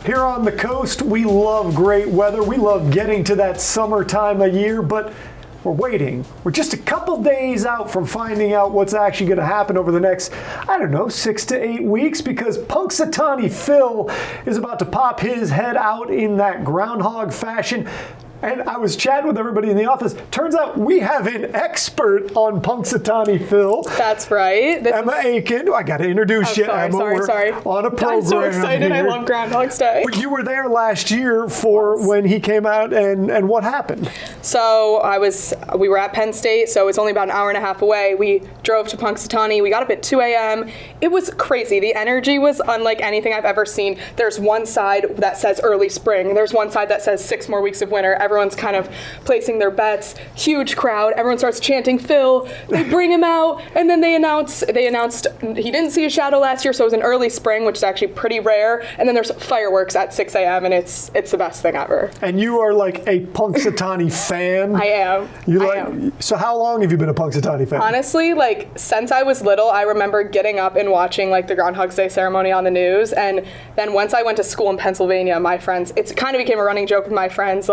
Here on the coast, we love great weather. We love getting to that summer time of year, but we're waiting. We're just a couple days out from finding out what's actually going to happen over the next, 6 to 8 weeks, because Punxsutawney Phil is about to pop his head out in that Groundhog fashion. And I was chatting with everybody in the office. Turns out we have an expert on Punxsutawney Phil. That's right. Emma Aken. I got to introduce you, sorry, Emma. sorry. On a program. I'm so excited. Here. I love Groundhog's Day. But you were there last year for when he came out, and what happened? So we were at Penn State, so it's only about an hour and a half away. We drove to Punxsutawney. We got up at 2 a.m. It was crazy. The energy was unlike anything I've ever seen. There's one side that says early spring. There's one side that says 6 more weeks of winter. Everyone's kind of placing their bets. Huge crowd. Everyone starts chanting Phil. They bring him out, and then they announced he didn't see a shadow last year, so it was an early spring, which is actually pretty rare. And then there's fireworks at 6 a.m. and it's the best thing ever. And you are like a Punxsutawney fan. I am. I am. So how long have you been a Punxsutawney fan? Honestly, since I was little, I remember getting up and watching the Groundhog's Day ceremony on the news. And then once I went to school in Pennsylvania, my friends, it kind of became a running joke with my friends,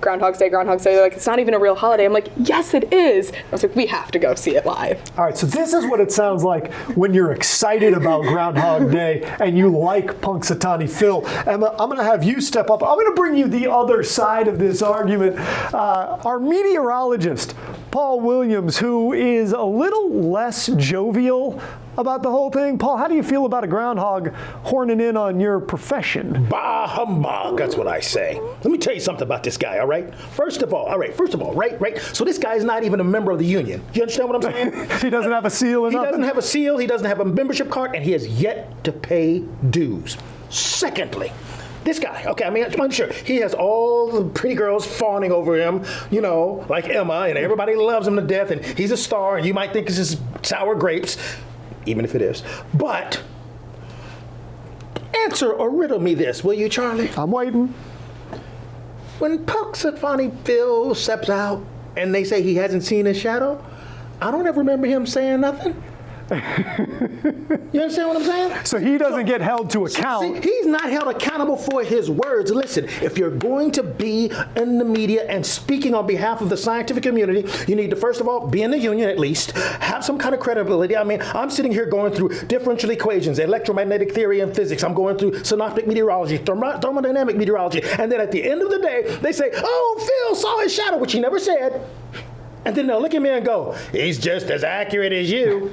Groundhog's Day. They're like, it's not even a real holiday. I'm like, yes, it is. I was like, we have to go see it live. All right, so this is what it sounds like when you're excited about Groundhog Day and you like Punxsutawney Phil. Emma, I'm going to have you step up. I'm going to bring you the other side of this argument. Our meteorologist, Paul Williams, who is a little less jovial about the whole thing. Paul, how do you feel about a groundhog horning in on your profession? Bah humbug, that's what I say. Let me tell you something about this guy, all right? First of all, right? So this guy's not even a member of the union. You understand what I'm saying? He doesn't have a seal or nothing? He doesn't have a seal, he doesn't have a membership card, and he has yet to pay dues. Secondly, this guy, I'm sure he has all the pretty girls fawning over him, like Emma, and everybody loves him to death, and he's a star, and you might think this is sour grapes, even if it is. But answer or riddle me this, will you, Charlie? I'm waiting. When Punxsutawney Phil steps out and they say he hasn't seen his shadow, I don't ever remember him saying nothing. You understand what I'm saying? So he doesn't get held to account. See, he's not held accountable for his words. Listen, if you're going to be in the media and speaking on behalf of the scientific community, you need to, first of all, be in the union at least, have some kind of credibility. I'm sitting here going through differential equations, electromagnetic theory and physics. I'm going through synoptic meteorology, thermodynamic meteorology. And then at the end of the day, they say, oh, Phil saw his shadow, which he never said. And then they'll look at me and go, he's just as accurate as you.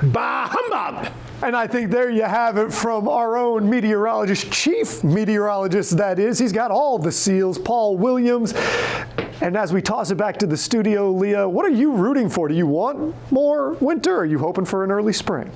Bah humbug! And I think there you have it from our own meteorologist, chief meteorologist that is. He's got all the seals, Paul Williams. And as we toss it back to the studio, Leah, what are you rooting for? Do you want more winter, or are you hoping for an early spring?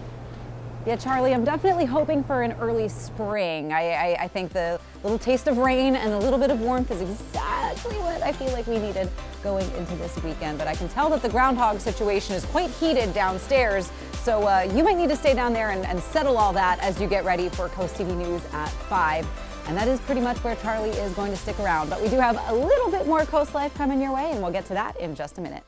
Yeah, Charlie, I'm definitely hoping for an early spring. I think the little taste of rain and a little bit of warmth is exactly what I feel like we needed going into this weekend. But I can tell that the groundhog situation is quite heated downstairs, so you might need to stay down there and settle all that as you get ready for CoastTV News at 5. And that is pretty much where Charlie is going to stick around. But we do have a little bit more Coast Life coming your way, and we'll get to that in just a minute.